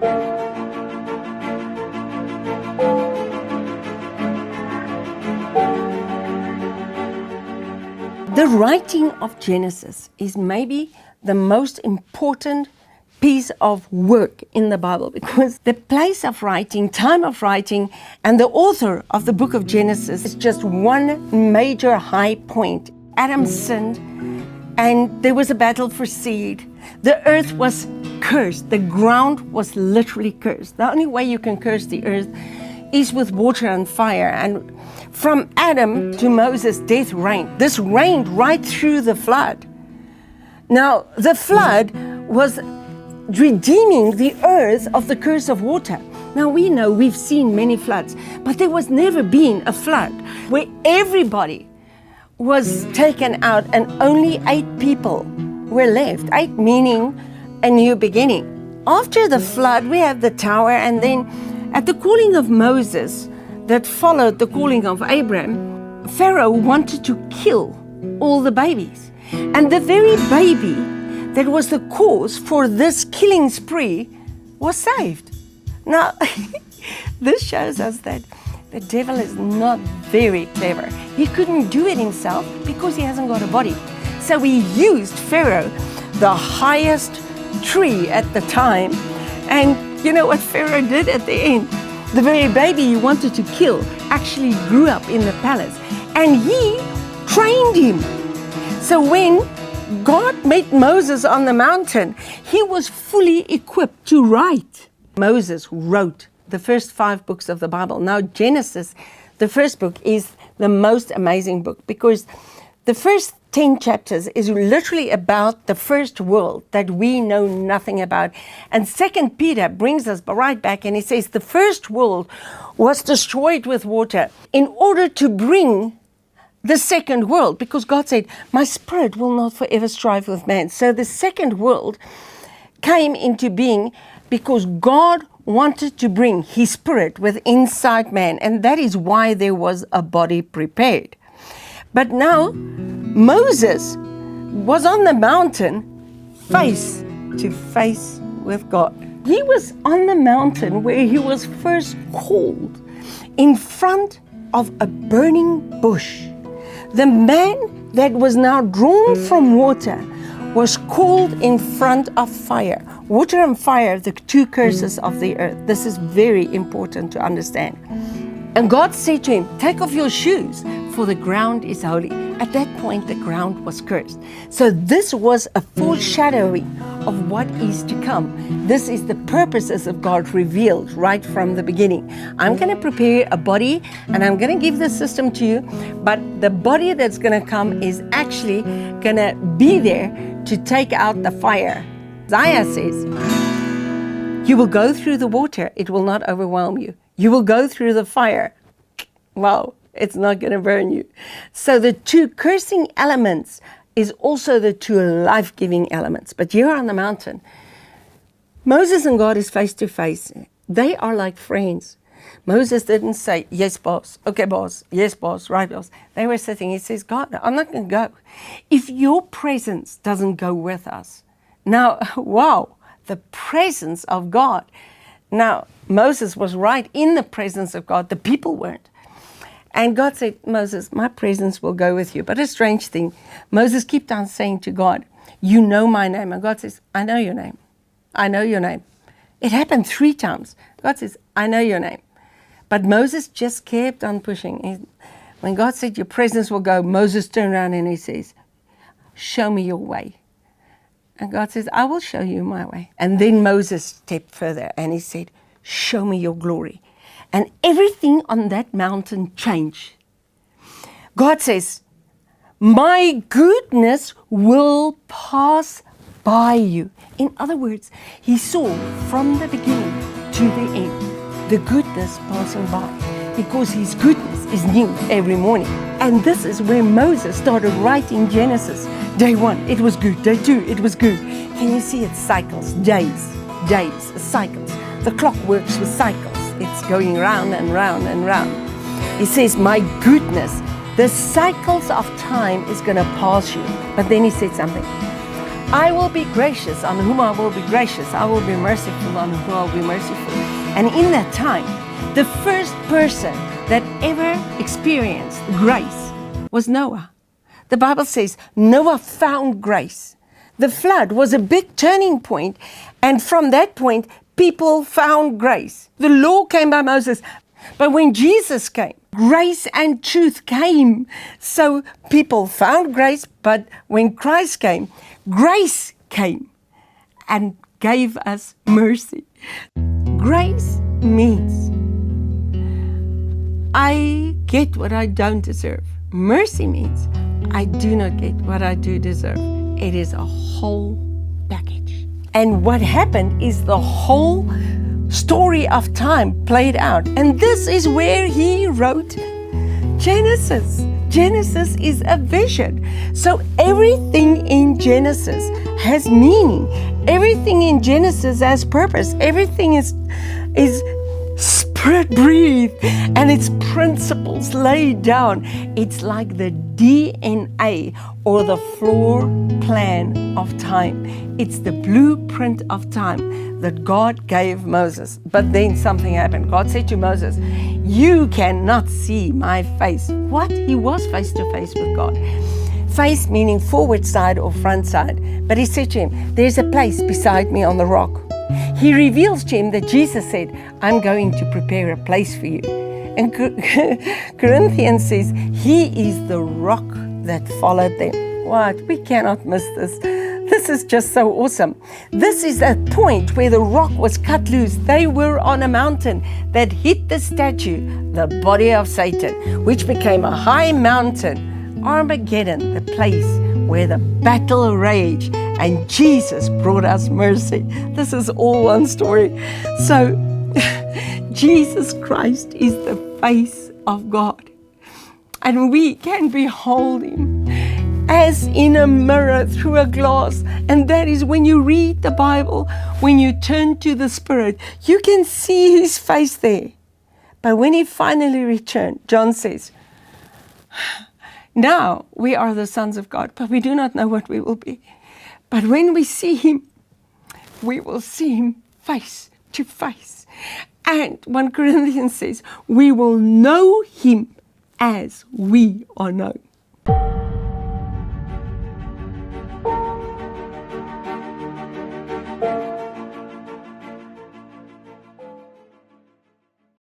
The writing of Genesis is maybe the most important piece of work in the Bible, because the place of writing, time of writing, and the author of the book of Genesis is just one major high point. Adam sinned, and there was a battle for seed. The earth was cursed. The ground was literally cursed. The only way you can curse the earth is with water and fire. And from Adam to Moses, death reigned. This reigned right through the flood. Now, the flood was redeeming the earth of the curse of water. Now, we know we've seen many floods, but there was never been a flood where everybody was taken out and only 8 people were left. 8 meaning a new beginning. After the flood, we have the tower, and then at the calling of Moses, that followed the calling of Abraham, Pharaoh wanted to kill all the babies. And the very baby that was the cause for this killing spree was saved. Now, this shows us that the devil is not very clever. He couldn't do it himself because he hasn't got a body. So he used Pharaoh, the highest tree at the time. And you know what Pharaoh did at the end? The very baby he wanted to kill actually grew up in the palace, and he trained him. So when God met Moses on the mountain, he was fully equipped to write. Moses wrote the first 5 books of the Bible. Now, Genesis, the first book, is the most amazing book, because the first 10 chapters is literally about the first world that we know nothing about. And 2 Peter brings us right back, and he says the first world was destroyed with water in order to bring the second world, because God said, my spirit will not forever strive with man. So the second world came into being because God wanted to bring his spirit with inside man, and that is why there was a body prepared. But now, Moses was on the mountain face to face with God. He was on the mountain where he was first called in front of a burning bush. The man that was now drawn from water was called in front of fire. Water and fire, the 2 curses of the earth. This is very important to understand. And God said to him, take off your shoes, for the ground is holy. At that point, the ground was cursed. So this was a foreshadowing of what is to come. This is the purposes of God revealed right from the beginning. I'm going to prepare a body, and I'm going to give the system to you, but the body that's going to come is actually going to be there to take out the fire. Isaiah says, you will go through the water, it will not overwhelm you. You will go through the fire. Wow, it's not going to burn you. So the 2 cursing elements is also the 2 life-giving elements. But here on the mountain, Moses and God is face to face. They are like friends. Moses didn't say, yes, boss. Okay, boss. Yes, boss. Right, boss. They were sitting. He says, God, I'm not going to go. If your presence doesn't go with us. Now, wow, the presence of God. Now, Moses was right in the presence of God. The people weren't. And God said, Moses, my presence will go with you. But a strange thing, Moses kept on saying to God, you know my name. And God says, I know your name. I know your name. It happened 3 times. God says, I know your name. But Moses just kept on pushing. When God said, your presence will go, Moses turned around and he says, show me your way. And God says, I will show you my way. And then Moses stepped further and he said, show me your glory. And everything on that mountain changed. God says, my goodness will pass by you. In other words, he saw from the beginning to the end the goodness passing by, because his goodness is new every morning. And this is where Moses started writing Genesis. Day 1, it was good. Day 2, it was good. Can you see it cycles? Days, cycles. The clock works with cycles. It's going round and round and round. He says, my goodness, the cycles of time is going to pass you. But then he said something. I will be gracious on whom I will be gracious. I will be merciful on whom I will be merciful. And in that time, the first person that ever experienced grace was Noah. The Bible says Noah found grace. The flood was a big turning point, and from that point, people found grace. The law came by Moses, but when Jesus came, grace and truth came. So people found grace, but when Christ came, grace came and gave us mercy. Grace means I get what I don't deserve. Mercy means I do not get what I do deserve. It is a whole package. And what happened is the whole story of time played out. And this is where he wrote Genesis. Genesis is a vision. So everything in Genesis has meaning. Everything in Genesis has purpose. Everything is Spirit breathed and its principles laid down. It's like the DNA or the floor plan of time. It's the blueprint of time that God gave Moses. But then something happened. God said to Moses, you cannot see my face. What? He was face to face with God. Face meaning forward side or front side. But he said to him, there's a place beside me on the rock. He reveals to him that Jesus said, I'm going to prepare a place for you. And Corinthians says, he is the rock that followed them. What? We cannot miss this. This is just so awesome. This is a point where the rock was cut loose. They were on a mountain that hit the statue, the body of Satan, which became a high mountain, Armageddon, the place where the battle raged, and Jesus brought us mercy. This is all one story. So, Jesus Christ is the face of God, and we can behold Him as in a mirror through a glass. And that is when you read the Bible, when you turn to the Spirit, you can see His face there. But when He finally returned, John says, now we are the sons of God, but we do not know what we will be. But when we see Him, we will see Him face to face. And 1 Corinthians says, we will know Him as we are known.